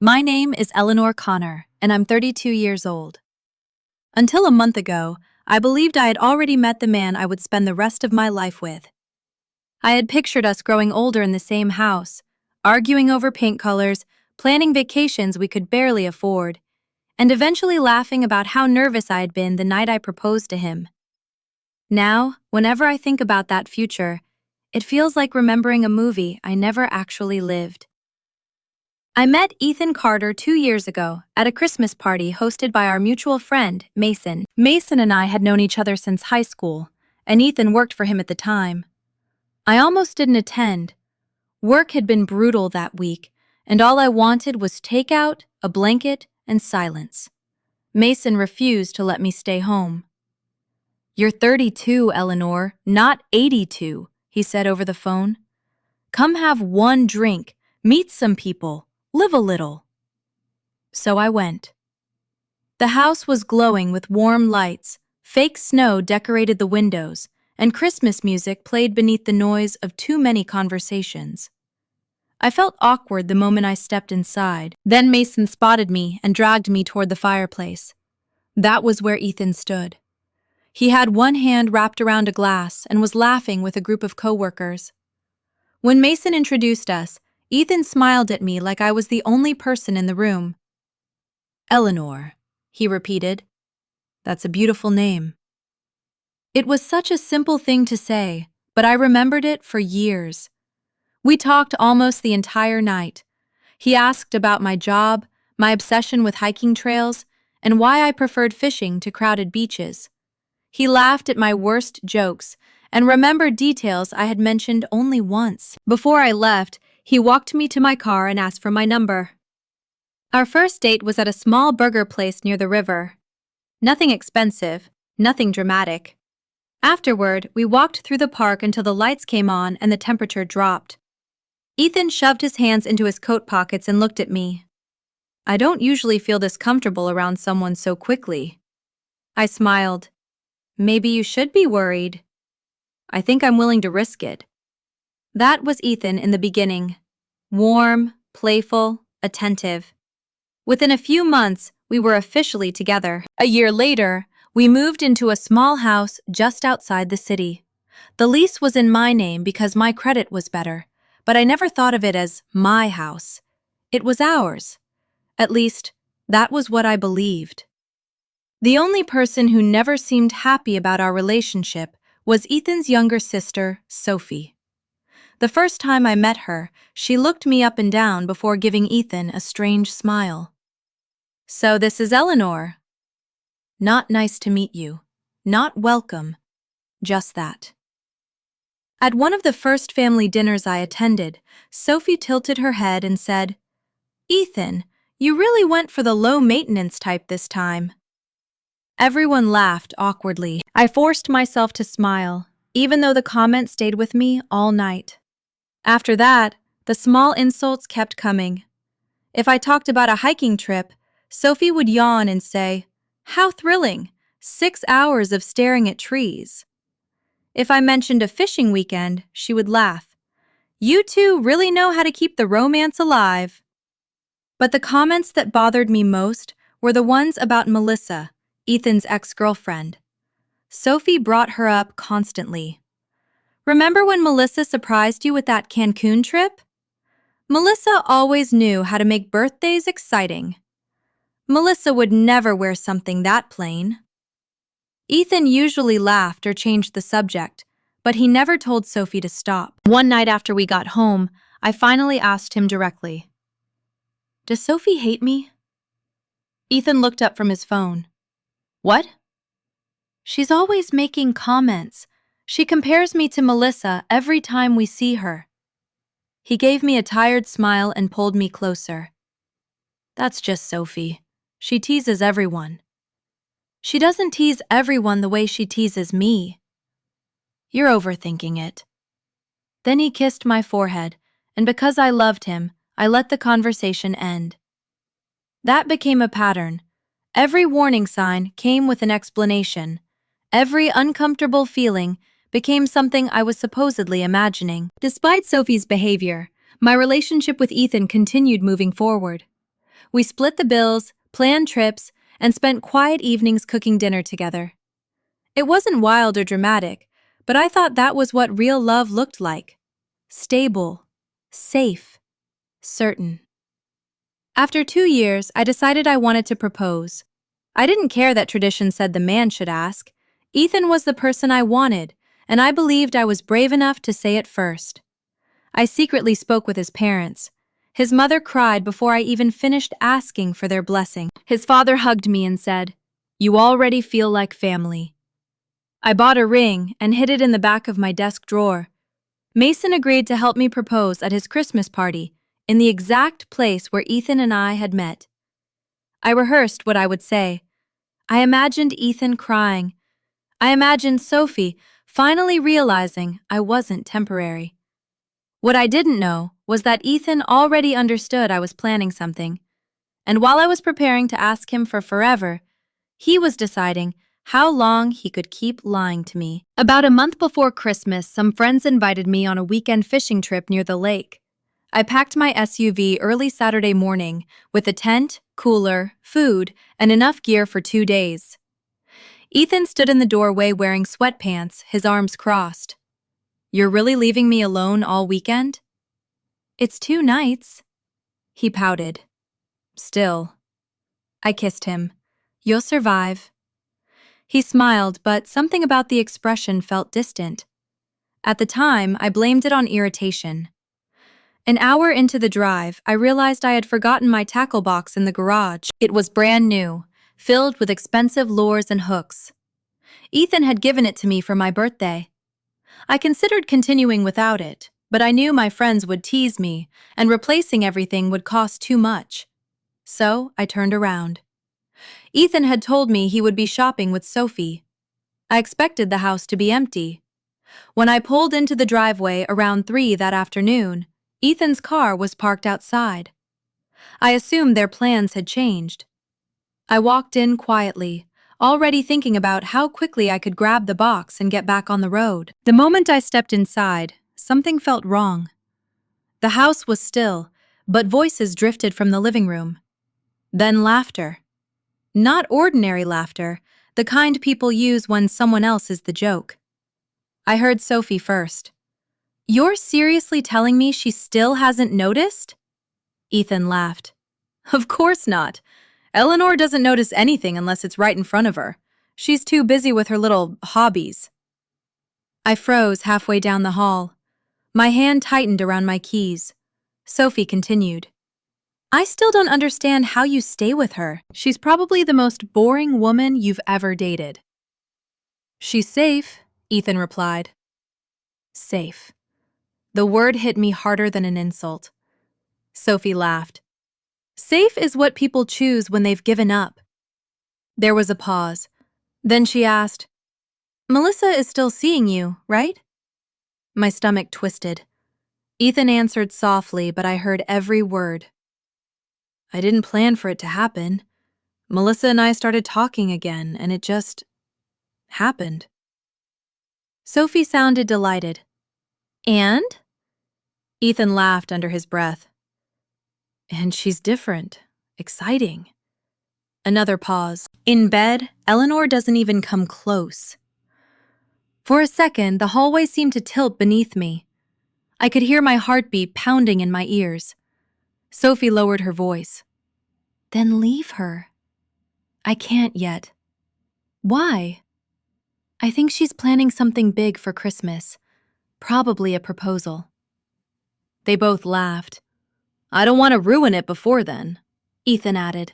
My name is Eleanor Connor, and I'm 32 years old. Until a month ago, I believed I had already met the man I would spend the rest of my life with. I had pictured us growing older in the same house, arguing over paint colors, planning vacations we could barely afford, and eventually laughing about how nervous I had been the night I proposed to him. Now, whenever I think about that future, it feels like remembering a movie I never actually lived. I met Ethan Carter 2 years ago at a Christmas party hosted by our mutual friend, Mason. Mason and I had known each other since high school, and Ethan worked for him at the time. I almost didn't attend. Work had been brutal that week, and all I wanted was takeout, a blanket, and silence. Mason refused to let me stay home. "You're 32, Eleanor, not 82, he said over the phone. "Come have one drink, meet some people, live a little." So I went. The house was glowing with warm lights, fake snow decorated the windows, and Christmas music played beneath the noise of too many conversations. I felt awkward the moment I stepped inside. Then Mason spotted me and dragged me toward the fireplace. That was where Ethan stood. He had one hand wrapped around a glass and was laughing with a group of coworkers. When Mason introduced us, Ethan smiled at me like I was the only person in the room. "Eleanor," he repeated. "That's a beautiful name." It was such a simple thing to say, but I remembered it for years. We talked almost the entire night. He asked about my job, my obsession with hiking trails, and why I preferred fishing to crowded beaches. He laughed at my worst jokes and remembered details I had mentioned only once. Before I left, he walked me to my car and asked for my number. Our first date was at a small burger place near the river. Nothing expensive, nothing dramatic. Afterward, we walked through the park until the lights came on and the temperature dropped. Ethan shoved his hands into his coat pockets and looked at me. "I don't usually feel this comfortable around someone so quickly." I smiled. "Maybe you should be worried." "I think I'm willing to risk it." That was Ethan in the beginning. Warm, playful, attentive. Within a few months, we were officially together. A year later, we moved into a small house just outside the city. The lease was in my name because my credit was better, but I never thought of it as my house. It was ours. At least, that was what I believed. The only person who never seemed happy about our relationship was Ethan's younger sister, Sophie. The first time I met her, she looked me up and down before giving Ethan a strange smile. "So this is Eleanor." "Not nice to meet you. Not welcome. Just that." At one of the first family dinners I attended, Sophie tilted her head and said, "Ethan, you really went for the low-maintenance type this time." Everyone laughed awkwardly. I forced myself to smile, even though the comment stayed with me all night. After that, the small insults kept coming. If I talked about a hiking trip, Sophie would yawn and say, "How thrilling, 6 hours of staring at trees." If I mentioned a fishing weekend, she would laugh. "You two really know how to keep the romance alive." But the comments that bothered me most were the ones about Melissa, Ethan's ex-girlfriend. Sophie brought her up constantly. "Remember when Melissa surprised you with that Cancun trip? Melissa always knew how to make birthdays exciting. Melissa would never wear something that plain." Ethan usually laughed or changed the subject, but he never told Sophie to stop. One night after we got home, I finally asked him directly, "Does Sophie hate me?" Ethan looked up from his phone. "What?" "She's always making comments. She compares me to Melissa every time we see her." He gave me a tired smile and pulled me closer. "That's just Sophie. She teases everyone." "She doesn't tease everyone the way she teases me." "You're overthinking it." Then he kissed my forehead, and because I loved him, I let the conversation end. That became a pattern. Every warning sign came with an explanation. Every uncomfortable feeling became something I was supposedly imagining. Despite Sophie's behavior, my relationship with Ethan continued moving forward. We split the bills, planned trips, and spent quiet evenings cooking dinner together. It wasn't wild or dramatic, but I thought that was what real love looked like. Stable, safe, certain. After 2 years, I decided I wanted to propose. I didn't care that tradition said the man should ask. Ethan was the person I wanted, and I believed I was brave enough to say it first. I secretly spoke with his parents. His mother cried before I even finished asking for their blessing. His father hugged me and said, "You already feel like family." I bought a ring and hid it in the back of my desk drawer. Mason agreed to help me propose at his Christmas party, in the exact place where Ethan and I had met. I rehearsed what I would say. I imagined Ethan crying. I imagined Sophie finally realizing I wasn't temporary. What I didn't know was that Ethan already understood I was planning something. And while I was preparing to ask him for forever, he was deciding how long he could keep lying to me. About a month before Christmas, some friends invited me on a weekend fishing trip near the lake. I packed my SUV early Saturday morning with a tent, cooler, food, and enough gear for 2 days. Ethan stood in the doorway wearing sweatpants, his arms crossed. "You're really leaving me alone all weekend?" "It's 2 nights." He pouted. "Still." I kissed him. "You'll survive." He smiled, but something about the expression felt distant. At the time, I blamed it on irritation. An hour into the drive, I realized I had forgotten my tackle box in the garage. It was brand new, filled with expensive lures and hooks. Ethan had given it to me for my birthday. I considered continuing without it, but I knew my friends would tease me, and replacing everything would cost too much. So I turned around. Ethan had told me he would be shopping with Sophie. I expected the house to be empty. When I pulled into the driveway around 3 that afternoon, Ethan's car was parked outside. I assumed their plans had changed. I walked in quietly, already thinking about how quickly I could grab the box and get back on the road. The moment I stepped inside, something felt wrong. The house was still, but voices drifted from the living room. Then laughter. Not ordinary laughter, the kind people use when someone else is the joke. I heard Sophie first. "You're seriously telling me she still hasn't noticed?" Ethan laughed. "Of course not. Eleanor doesn't notice anything unless it's right in front of her. She's too busy with her little hobbies." I froze halfway down the hall. My hand tightened around my keys. Sophie continued. "I still don't understand how you stay with her. She's probably the most boring woman you've ever dated." "She's safe," Ethan replied. Safe. The word hit me harder than an insult. Sophie laughed. "Safe is what people choose when they've given up." There was a pause. Then she asked, "Melissa is still seeing you, right?" My stomach twisted. Ethan answered softly, but I heard every word. "I didn't plan for it to happen. Melissa and I started talking again, and it just happened." Sophie sounded delighted. "And?" Ethan laughed under his breath. "And she's different, exciting." Another pause. In bed, Eleanor doesn't even come close. For a second, the hallway seemed to tilt beneath me. I could hear my heartbeat pounding in my ears. Sophie lowered her voice. "Then leave her." "I can't yet." "Why?" "I think she's planning something big for Christmas. Probably a proposal." They both laughed. "I don't want to ruin it before then," Ethan added.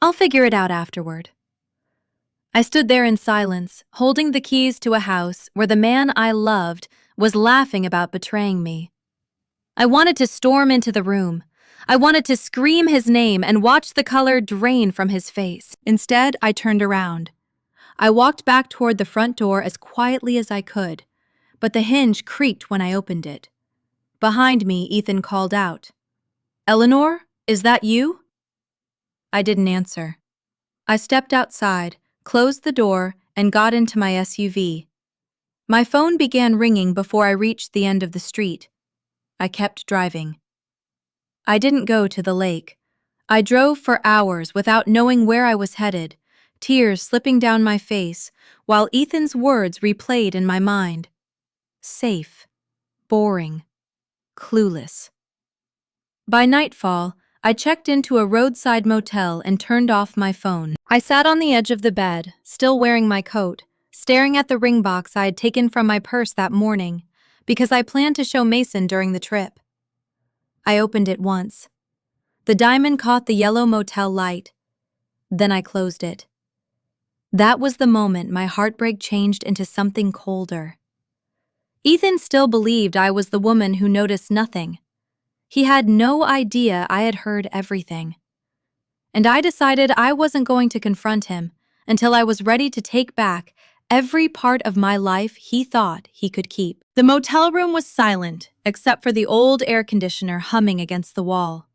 "I'll figure it out afterward." I stood there in silence, holding the keys to a house where the man I loved was laughing about betraying me. I wanted to storm into the room. I wanted to scream his name and watch the color drain from his face. Instead, I turned around. I walked back toward the front door as quietly as I could, but the hinge creaked when I opened it. Behind me, Ethan called out, "Eleanor, is that you?" I didn't answer. I stepped outside, closed the door, and got into my SUV. My phone began ringing before I reached the end of the street. I kept driving. I didn't go to the lake. I drove for hours without knowing where I was headed, tears slipping down my face, while Ethan's words replayed in my mind. Safe, boring, clueless. By nightfall, I checked into a roadside motel and turned off my phone. I sat on the edge of the bed, still wearing my coat, staring at the ring box I had taken from my purse that morning, because I planned to show Mason during the trip. I opened it once. The diamond caught the yellow motel light. Then I closed it. That was the moment my heartbreak changed into something colder. Ethan still believed I was the woman who noticed nothing. He had no idea I had heard everything. And I decided I wasn't going to confront him until I was ready to take back every part of my life he thought he could keep. The motel room was silent, except for the old air conditioner humming against the wall.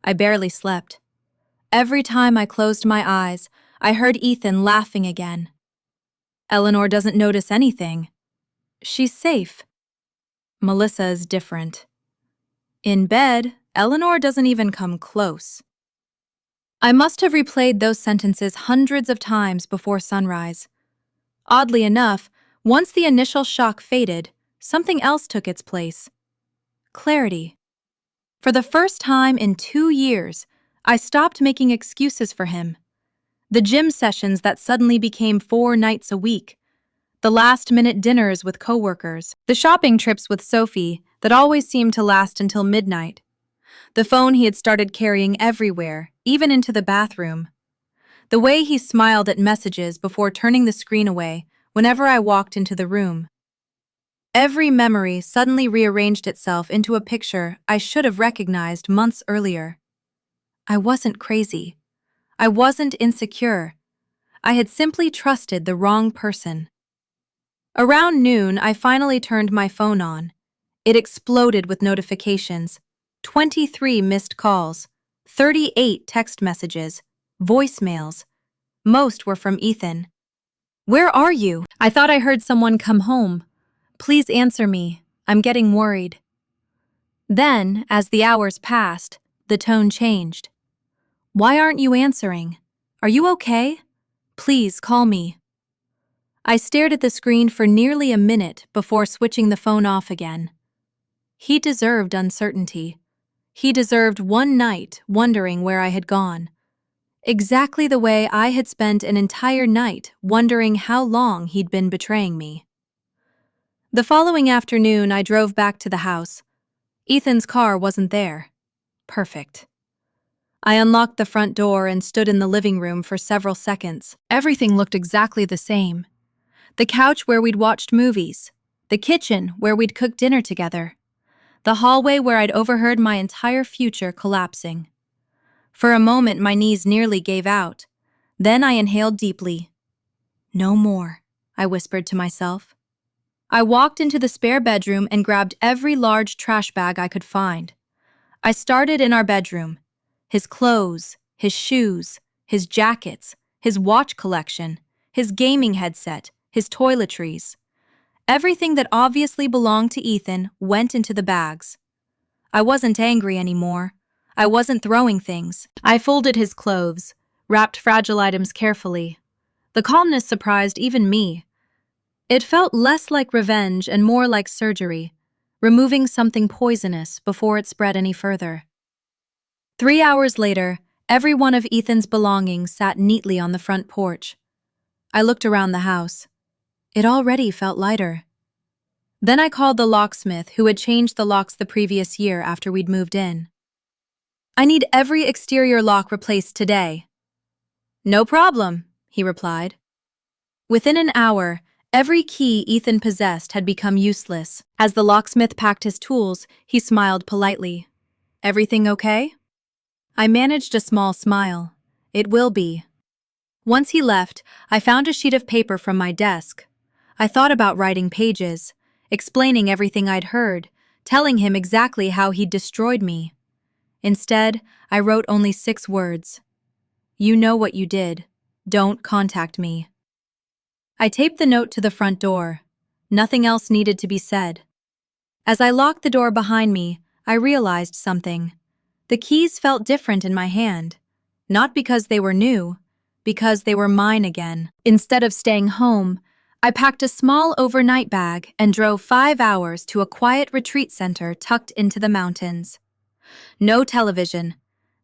I barely slept. Every time I closed my eyes, I heard Ethan laughing again. Eleanor doesn't notice anything. She's safe. Melissa is different. In bed, Eleanor doesn't even come close. I must have replayed those sentences hundreds of times before sunrise. Oddly enough, once the initial shock faded, something else took its place. Clarity. For the first time in 2 years, I stopped making excuses for him. The gym sessions that suddenly became 4 nights a week, the last-minute dinners with coworkers, the shopping trips with Sophie that always seemed to last until midnight, the phone he had started carrying everywhere, even into the bathroom, the way he smiled at messages before turning the screen away whenever I walked into the room. Every memory suddenly rearranged itself into a picture I should have recognized months earlier. I wasn't crazy. I wasn't insecure. I had simply trusted the wrong person. Around noon, I finally turned my phone on. It exploded with notifications. 23 missed calls, 38 text messages, voicemails. Most were from Ethan. "Where are you? I thought I heard someone come home. Please answer me. I'm getting worried." Then, as the hours passed, the tone changed. "Why aren't you answering? Are you okay? Please call me." I stared at the screen for nearly a minute before switching the phone off again. He deserved uncertainty. He deserved one night wondering where I had gone. Exactly the way I had spent an entire night wondering how long he'd been betraying me. The following afternoon, I drove back to the house. Ethan's car wasn't there. Perfect. I unlocked the front door and stood in the living room for several seconds. Everything looked exactly the same. The couch where we'd watched movies. The kitchen where we'd cooked dinner together. The hallway where I'd overheard my entire future collapsing. For a moment, my knees nearly gave out. Then I inhaled deeply. "No more," I whispered to myself. I walked into the spare bedroom and grabbed every large trash bag I could find. I started in our bedroom. His clothes, his shoes, his jackets, his watch collection, his gaming headset, his toiletries. Everything that obviously belonged to Ethan went into the bags. I wasn't angry anymore. I wasn't throwing things. I folded his clothes, wrapped fragile items carefully. The calmness surprised even me. It felt less like revenge and more like surgery, removing something poisonous before it spread any further. 3 hours later, every one of Ethan's belongings sat neatly on the front porch. I looked around the house. It already felt lighter. Then I called the locksmith who had changed the locks the previous year after we'd moved in. "I need every exterior lock replaced today." "No problem," he replied. Within an hour, every key Ethan possessed had become useless. As the locksmith packed his tools, he smiled politely. "Everything okay?" I managed a small smile. "It will be." Once he left, I found a sheet of paper from my desk. I thought about writing pages, explaining everything I'd heard, telling him exactly how he'd destroyed me. Instead, I wrote only 6 words. "You know what you did. Don't contact me." I taped the note to the front door. Nothing else needed to be said. As I locked the door behind me, I realized something. The keys felt different in my hand, not because they were new, because they were mine again. Instead of staying home, I packed a small overnight bag and drove 5 hours to a quiet retreat center tucked into the mountains. No television,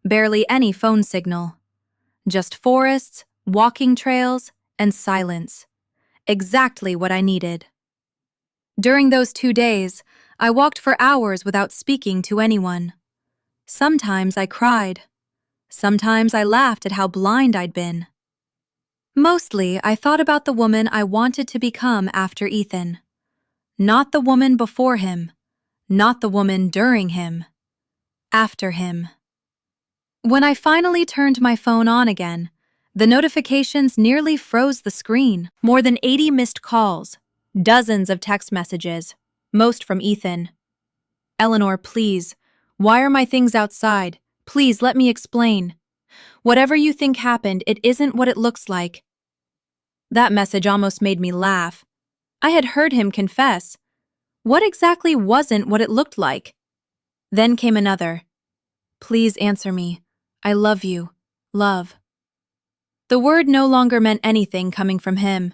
barely any phone signal. Just forests, walking trails, and silence. Exactly what I needed. During those 2 days, I walked for hours without speaking to anyone. Sometimes I cried. Sometimes I laughed at how blind I'd been. Mostly, I thought about the woman I wanted to become after Ethan. Not the woman before him. Not the woman during him. After him. When I finally turned my phone on again, the notifications nearly froze the screen. More than 80 missed calls, dozens of text messages, most from Ethan. "Eleanor, please. Why are my things outside? Please let me explain. Whatever you think happened, it isn't what it looks like." That message almost made me laugh. I had heard him confess. What exactly wasn't what it looked like? Then came another. "Please answer me. I love you. Love." The word no longer meant anything coming from him.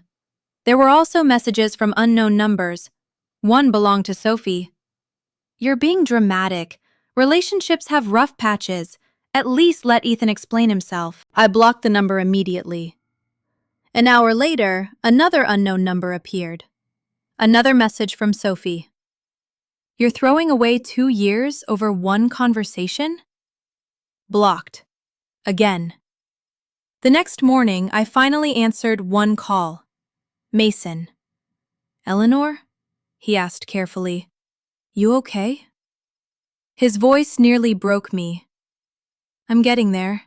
There were also messages from unknown numbers. One belonged to Sophie. "You're being dramatic. Relationships have rough patches. At least let Ethan explain himself." I blocked the number immediately. An hour later, another unknown number appeared. Another message from Sophie. "You're throwing away 2 years over one conversation?" Blocked. Again. The next morning, I finally answered one call. Mason. "Eleanor?" he asked carefully. "You okay?" His voice nearly broke me. "I'm getting there."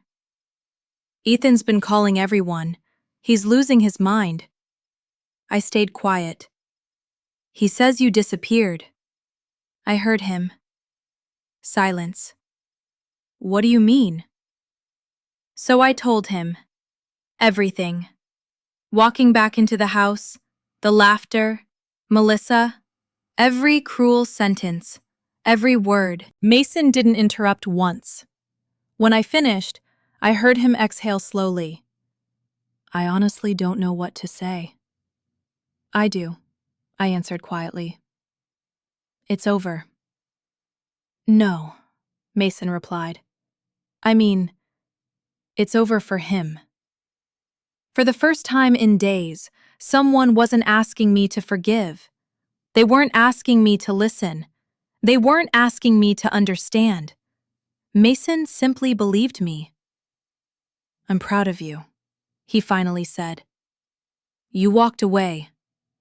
"Ethan's been calling everyone. He's losing his mind." I stayed quiet. "He says you disappeared." I heard him. Silence. "What do you mean?" So I told him. Everything. Walking back into the house, the laughter, Melissa, every cruel sentence, every word. Mason didn't interrupt once. When I finished, I heard him exhale slowly. "I honestly don't know what to say." "I do," I answered quietly. "It's over." "No," Mason replied. "I mean, it's over for him." For the first time in days, someone wasn't asking me to forgive. They weren't asking me to listen. They weren't asking me to understand. Mason simply believed me. "I'm proud of you," he finally said. "You walked away,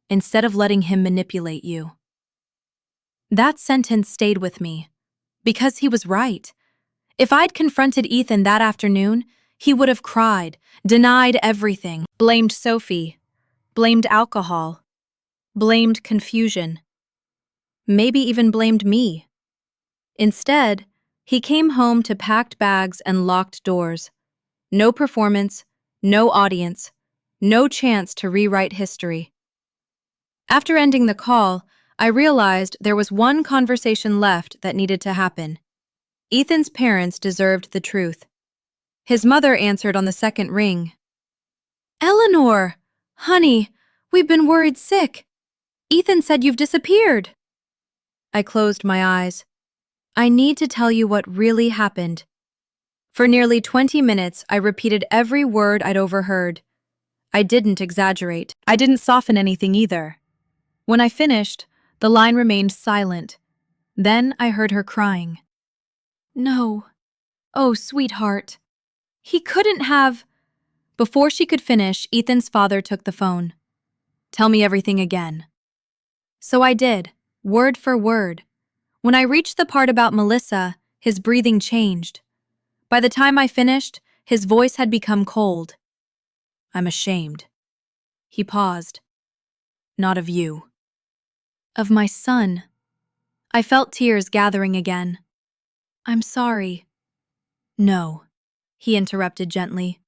instead of letting him manipulate you." That sentence stayed with me, because he was right. If I'd confronted Ethan that afternoon, he would have cried, denied everything, blamed Sophie, blamed alcohol, blamed confusion, maybe even blamed me. Instead, he came home to packed bags and locked doors. No performance, no audience, no chance to rewrite history. After ending the call, I realized there was one conversation left that needed to happen. Ethan's parents deserved the truth. His mother answered on the second ring. "Eleanor! Honey, we've been worried sick. Ethan said you've disappeared." I closed my eyes. I need to tell you what really happened. For nearly 20 minutes, I repeated every word I'd overheard. I didn't exaggerate. I didn't soften anything either. When I finished, the line remained silent. Then I heard her crying. "No. Oh, sweetheart. He couldn't have—" Before she could finish, Ethan's father took the phone. "Tell me everything again." So I did, word for word. When I reached the part about Melissa, his breathing changed. By the time I finished, his voice had become cold. "I'm ashamed." He paused. "Not of you." "Of my son." I felt tears gathering again. "I'm sorry." "No," he interrupted gently.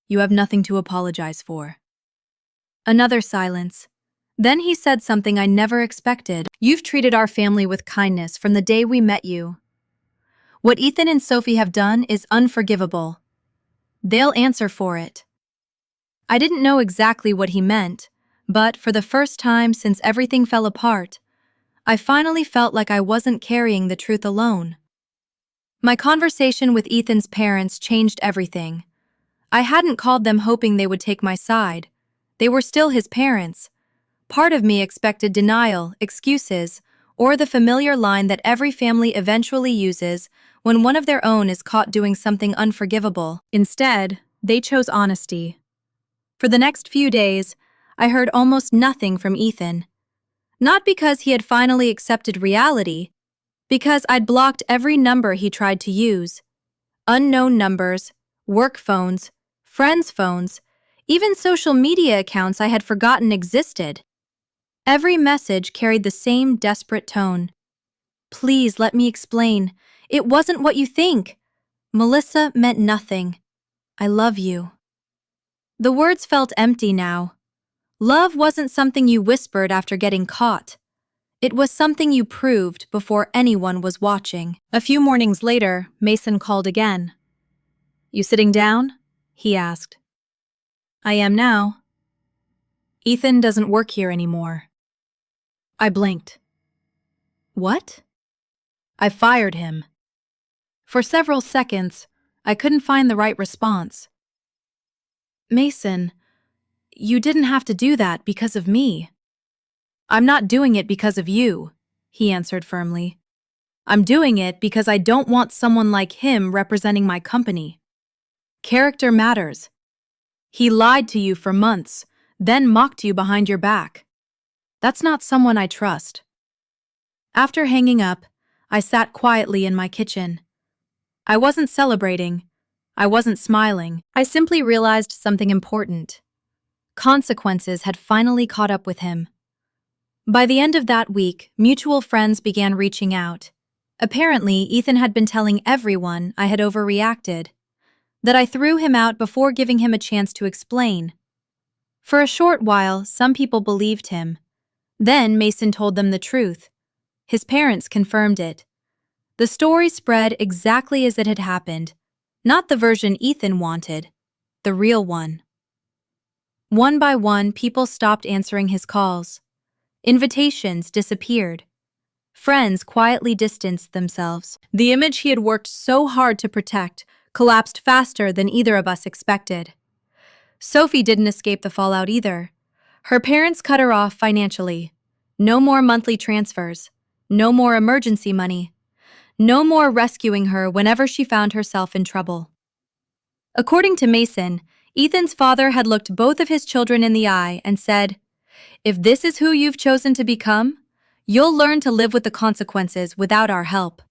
"You have nothing to apologize for." Another silence. Then he said something I never expected. "You've treated our family with kindness from the day we met you. What Ethan and Sophie have done is unforgivable. They'll answer for it. I didn't know exactly what he meant, but for the first time since everything fell apart, I finally felt like I wasn't carrying the truth alone. My conversation with Ethan's parents changed everything. I hadn't called them hoping they would take my side. They were still his parents. Part of me expected denial, excuses, or the familiar line that every family eventually uses when one of their own is caught doing something unforgivable. Instead, they chose honesty. For the next few days, I heard almost nothing from Ethan. Not because he had finally accepted reality, because I'd blocked every number he tried to use. Unknown numbers, work phones, friends' phones, even social media accounts I had forgotten existed. Every message carried the same desperate tone. Please let me explain. It wasn't what you think. Melissa meant nothing. I love you. The words felt empty now. Love wasn't something you whispered after getting caught. It was something you proved before anyone was watching. A few mornings later, Mason called again. You sitting down? He asked. I am now. Ethan doesn't work here anymore. I blinked. What? I fired him. For several seconds, I couldn't find the right response. Mason, you didn't have to do that because of me. I'm not doing it because of you, he answered firmly. I'm doing it because I don't want someone like him representing my company. Character matters. He lied to you for months, then mocked you behind your back. That's not someone I trust. After hanging up, I sat quietly in my kitchen. I wasn't celebrating. I wasn't smiling. I simply realized something important. Consequences had finally caught up with him. By the end of that week, mutual friends began reaching out. Apparently, Ethan had been telling everyone I had overreacted, that I threw him out before giving him a chance to explain. For a short while, some people believed him. Then Mason told them the truth. His parents confirmed it. The story spread exactly as it had happened, not the version Ethan wanted, the real one. One by one, people stopped answering his calls. Invitations disappeared. Friends quietly distanced themselves. The image he had worked so hard to protect collapsed faster than either of us expected. Sophie didn't escape the fallout either. Her parents cut her off financially. No more monthly transfers. No more emergency money. No more rescuing her whenever she found herself in trouble. According to Mason, Ethan's father had looked both of his children in the eye and said, "If this is who you've chosen to become, you'll learn to live with the consequences without our help."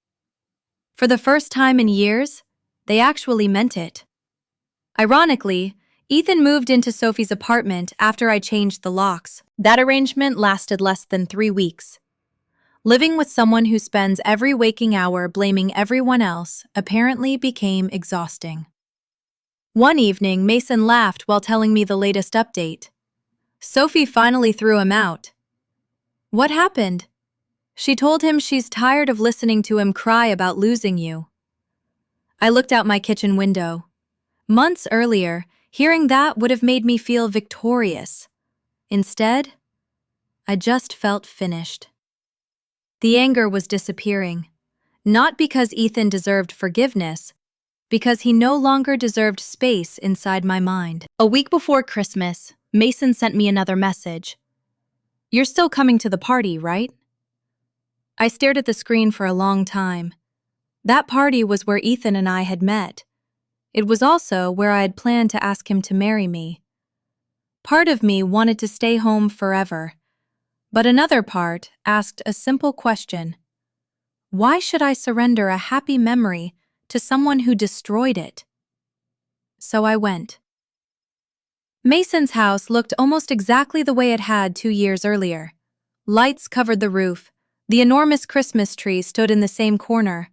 For the first time in years, they actually meant it. Ironically, Ethan moved into Sophie's apartment after I changed the locks. That arrangement lasted less than 3 weeks. Living with someone who spends every waking hour blaming everyone else apparently became exhausting. One evening, Mason laughed while telling me the latest update. Sophie finally threw him out. What happened? She told him she's tired of listening to him cry about losing you. I looked out my kitchen window. Months earlier, hearing that would have made me feel victorious. Instead, I just felt finished. The anger was disappearing, not because Ethan deserved forgiveness, because he no longer deserved space inside my mind. A week before Christmas, Mason sent me another message. You're still coming to the party, right? I stared at the screen for a long time. That party was where Ethan and I had met. It was also where I had planned to ask him to marry me. Part of me wanted to stay home forever, but another part asked a simple question. Why should I surrender a happy memory to someone who destroyed it? So I went. Mason's house looked almost exactly the way it had 2 years earlier. Lights covered the roof. The enormous Christmas tree stood in the same corner.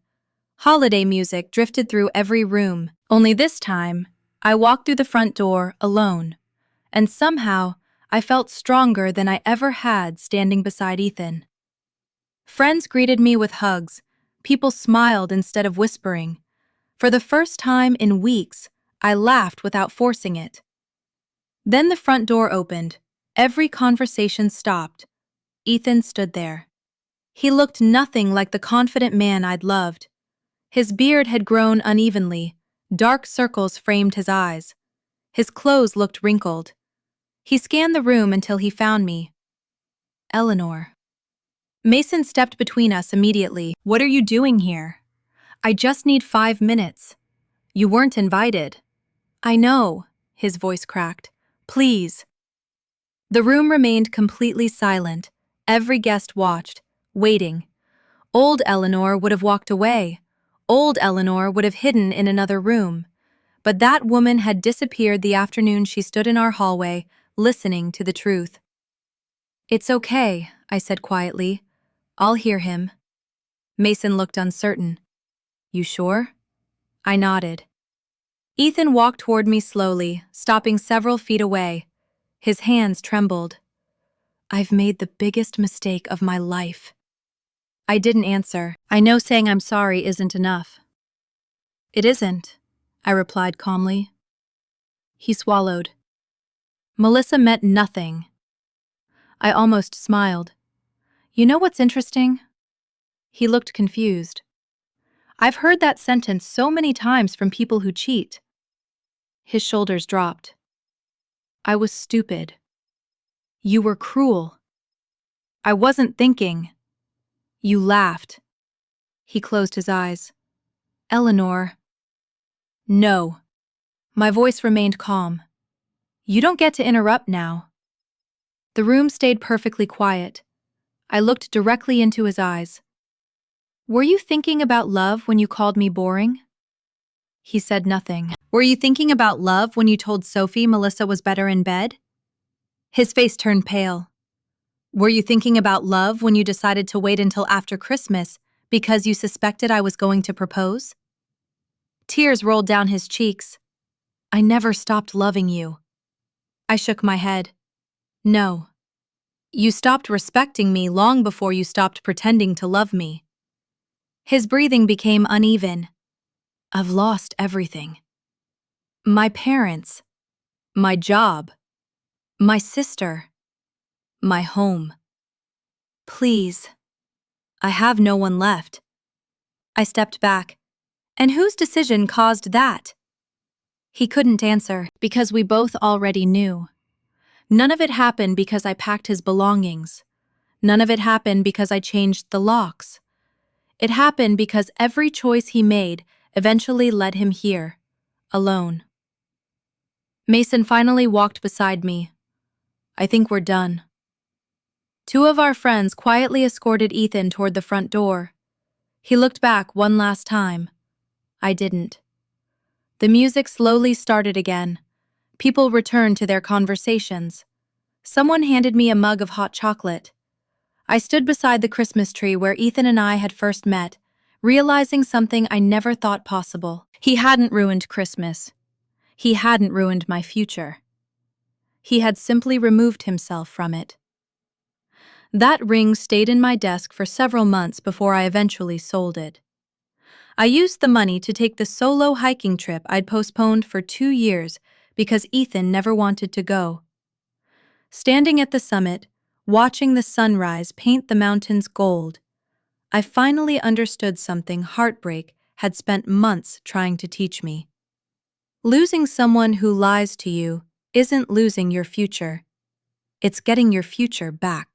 Holiday music drifted through every room. Only this time, I walked through the front door alone, and somehow I felt stronger than I ever had standing beside Ethan. Friends greeted me with hugs. People smiled instead of whispering. For the first time in weeks, I laughed without forcing it. Then the front door opened. Every conversation stopped. Ethan stood there. He looked nothing like the confident man I'd loved. His beard had grown unevenly. Dark circles framed his eyes. His clothes looked wrinkled. He scanned the room until he found me. Eleanor. Mason stepped between us immediately. What are you doing here? I just need 5 minutes. You weren't invited. I know, his voice cracked. Please. The room remained completely silent. Every guest watched, waiting. Old Eleanor would have walked away. Old Eleanor would have hidden in another room. But that woman had disappeared the afternoon she stood in our hallway, listening to the truth. It's okay, I said quietly. I'll hear him. Mason looked uncertain. You sure? I nodded. Ethan walked toward me slowly, stopping several feet away. His hands trembled. I've made the biggest mistake of my life. I didn't answer. I know saying I'm sorry isn't enough. It isn't, I replied calmly. He swallowed. Melissa meant nothing. I almost smiled. You know what's interesting? He looked confused. I've heard that sentence so many times from people who cheat. His shoulders dropped. I was stupid. You were cruel. I wasn't thinking. You laughed. He closed his eyes. Eleanor. No. My voice remained calm. You don't get to interrupt now. The room stayed perfectly quiet. I looked directly into his eyes. Were you thinking about love when you called me boring? He said nothing. Were you thinking about love when you told Sophie Melissa was better in bed? His face turned pale. Were you thinking about love when you decided to wait until after Christmas because you suspected I was going to propose? Tears rolled down his cheeks. I never stopped loving you. I shook my head. No. You stopped respecting me long before you stopped pretending to love me. His breathing became uneven. I've lost everything. My parents, my job, my sister, my home. Please. I have no one left. I stepped back. And whose decision caused that? He couldn't answer because we both already knew. None of it happened because I packed his belongings. None of it happened because I changed the locks. It happened because every choice he made eventually led him here, alone. Mason finally walked beside me. I think we're done. 2 of our friends quietly escorted Ethan toward the front door. He looked back one last time. I didn't. The music slowly started again. People returned to their conversations. Someone handed me a mug of hot chocolate. I stood beside the Christmas tree where Ethan and I had first met, realizing something I never thought possible. He hadn't ruined Christmas. He hadn't ruined my future. He had simply removed himself from it. That ring stayed in my desk for several months before I eventually sold it. I used the money to take the solo hiking trip I'd postponed for 2 years because Ethan never wanted to go. Standing at the summit, watching the sunrise paint the mountains gold, I finally understood something heartbreak had spent months trying to teach me. Losing someone who lies to you isn't losing your future. It's getting your future back.